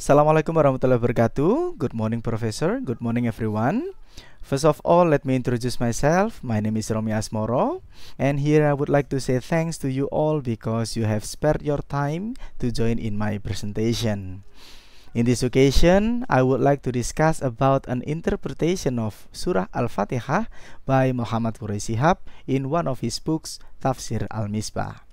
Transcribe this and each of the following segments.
Assalamualaikum warahmatullahi wabarakatuh. Good morning, Professor. Good morning, everyone. First of all, let me introduce myself. My name is Romi Asmoro, and here I would like to say thanks to you all because you have spared your time to join in my presentation. In this occasion, I would like to discuss about an interpretation of Surah Al-Fatihah by Muhammad Kurshihap in one of his books, Tafsir Al-Misbah.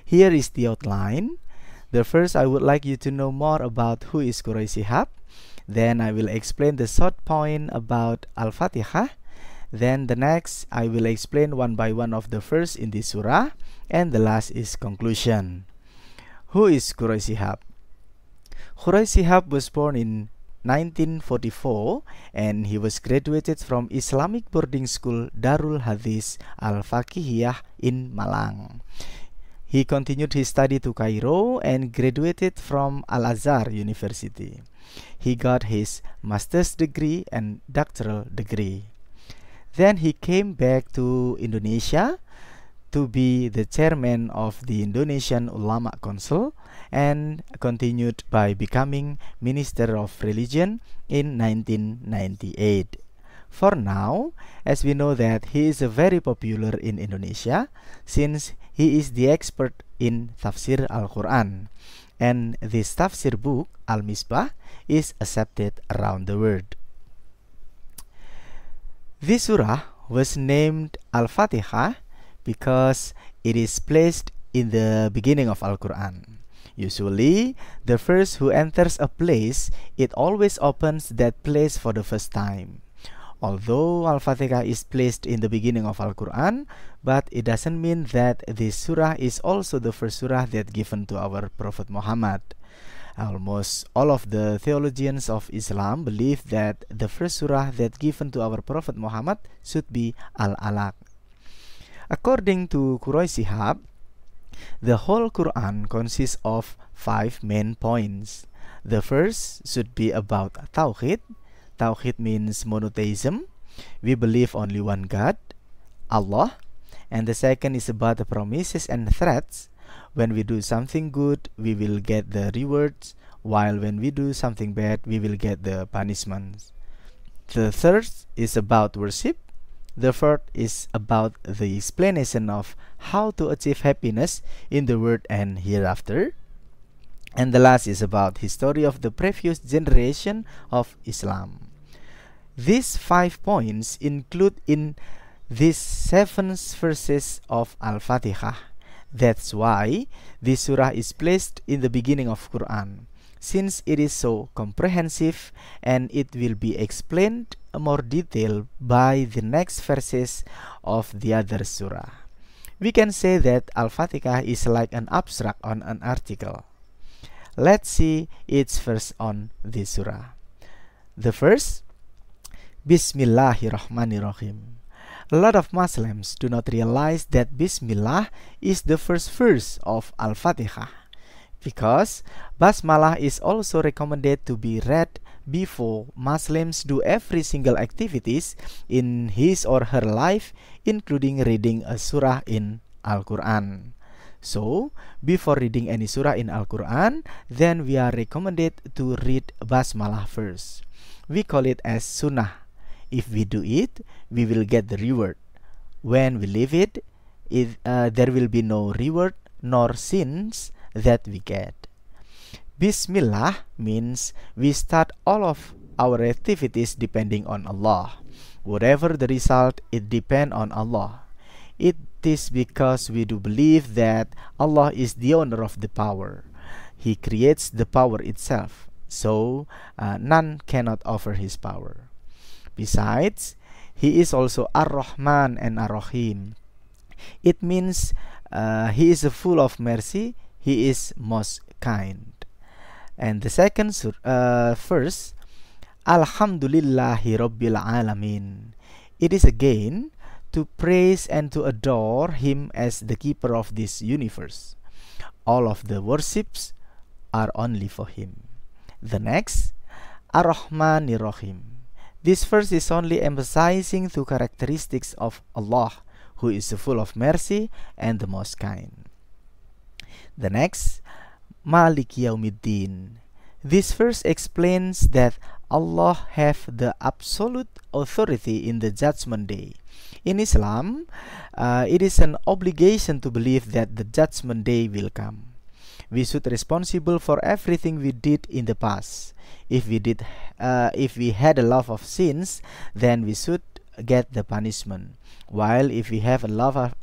Here is the outline. The first, I would like you to know more about who is Quraish. Then I will explain the short point about Al-Fatihah. Then the next, I will explain one by one of the verse in this surah. And the last is conclusion. Who is Quraish? Quraish was born in 1944 and he was graduated from Islamic boarding school Darul Hadis Al-Fatihah in Malang. He continued his study to Cairo and graduated from Al-Azhar University. He got his master's degree and doctoral degree. Then he came back to Indonesia to be the chairman of the Indonesian Ulama Council and continued by becoming Minister of Religion in 1998. For now, as we know that he is very popular in Indonesia since he is the expert in Tafsir Al-Quran, and this Tafsir book, Al-Misbah, is accepted around the world. This surah was named Al-Fatihah because it is placed in the beginning of Al-Quran. Usually, the first who enters a place, it always opens that place for the first time. Although Al-Fatihah is placed in the beginning of Al-Quran, but it doesn't mean that this surah is also the first surah that given to our Prophet Muhammad. Almost all of the theologians of Islam believe that the first surah that given to our Prophet Muhammad should be Al-Alaq. According to Qurshihap, the whole Quran consists of 5 main points. The first should be about Tawhid. Tawhid means monotheism. We believe only one God, Allah. And the second is about the promises and threats. When we do something good, we will get the rewards, while when we do something bad, we will get the punishments. The third is about worship. The fourth is about the explanation of how to achieve happiness in the world and hereafter. And the last is about history of the previous generation of Islam. These 5 points include in these 7 verses of Al-Fatihah. That's why this surah is placed in the beginning of Quran, since it is so comprehensive and it will be explained more detail by the next verses of the other surah. We can say that Al-Fatihah is like an abstract on an article. Let's see each verse on this surah. The first, Bismillahirrahmanirrahim. A lot of Muslims do not realize that Bismillah is the first verse of Al-Fatihah because Basmalah is also recommended to be read before Muslims do every single activities in his or her life, including reading a surah in Al-Quran. So, before reading any surah in Al-Quran, then we are recommended to read Basmalah first. We call it as sunnah. If we do it, we will get the reward. When we leave it, there will be no reward nor sins that we get. Bismillah means we start all of our activities depending on Allah. Whatever the result, it depends on Allah. It is because we do believe that Allah is the owner of the power. He creates the power itself, so none cannot offer his power. Besides, he is also Ar-Rahman and Ar-Rahim. It means he is full of mercy, he is most kind. And the second verse, Alhamdulillahi Rabbil Alamin. It is again to praise and to adore him as the keeper of this universe. All of the worships are only for him. The next, Ar-Rahmanir-Rahim. This verse is only emphasizing the characteristics of Allah, who is full of mercy and the most kind. The next, Malik Yaumiddin. This verse explains that Allah have the absolute authority in the judgment day. In Islam, it is an obligation to believe that the judgment day will come. We should be responsible for everything we did in the past. If we had a lot of sins, then we should get the punishment. While if we have a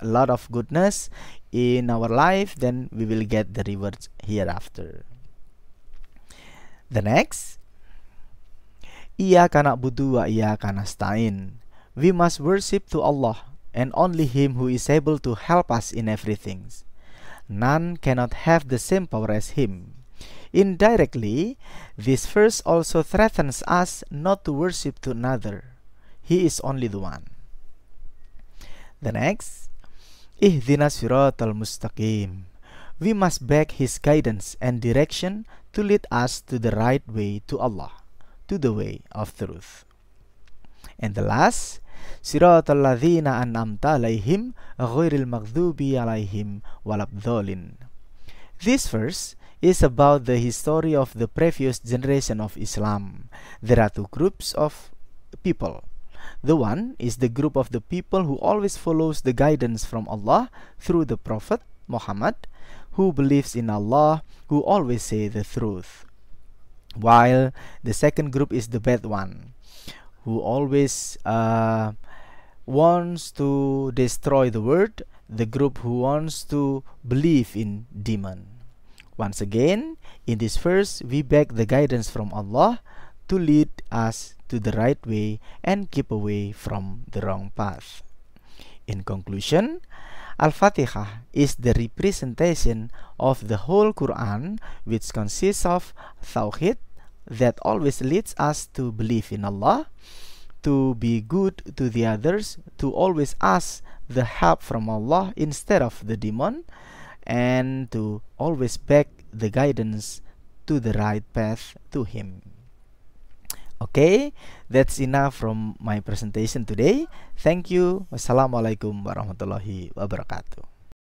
lot of goodness in our life, then we will get the rewards hereafter. The next, Iyyaka na'budu wa iyyaka nasta'in. We must worship to Allah and only Him who is able to help us in everything. None cannot have the same power as Him. Indirectly, this verse also threatens us not to worship to another. He is only the one. The next, Ihdinas siratal mustaqim. We must beg His guidance and direction to lead us to the right way to Allah, to the way of truth. And the last, Siratal ladzina an'amta alaihim ghairil maghdubi alaihim walabdhalin. This verse is about the history of the previous generation of Islam. There are two groups of people. The one is the group of the people who always follows the guidance from Allah through the Prophet Muhammad, who believes in Allah, who always say the truth. While the second group is the bad one, who always wants to destroy the world, the group who wants to believe in demon. Once again, in this verse, we beg the guidance from Allah to lead us to the right way and keep away from the wrong path. In conclusion, Al-Fatihah is the representation of the whole Quran, which consists of Tawhid that always leads us to believe in Allah, to be good to the others, to always ask the help from Allah instead of the demon, and to always beg the guidance to the right path to Him. Okay, that's enough from my presentation today. Thank you. Wassalamualaikum warahmatullahi wabarakatuh.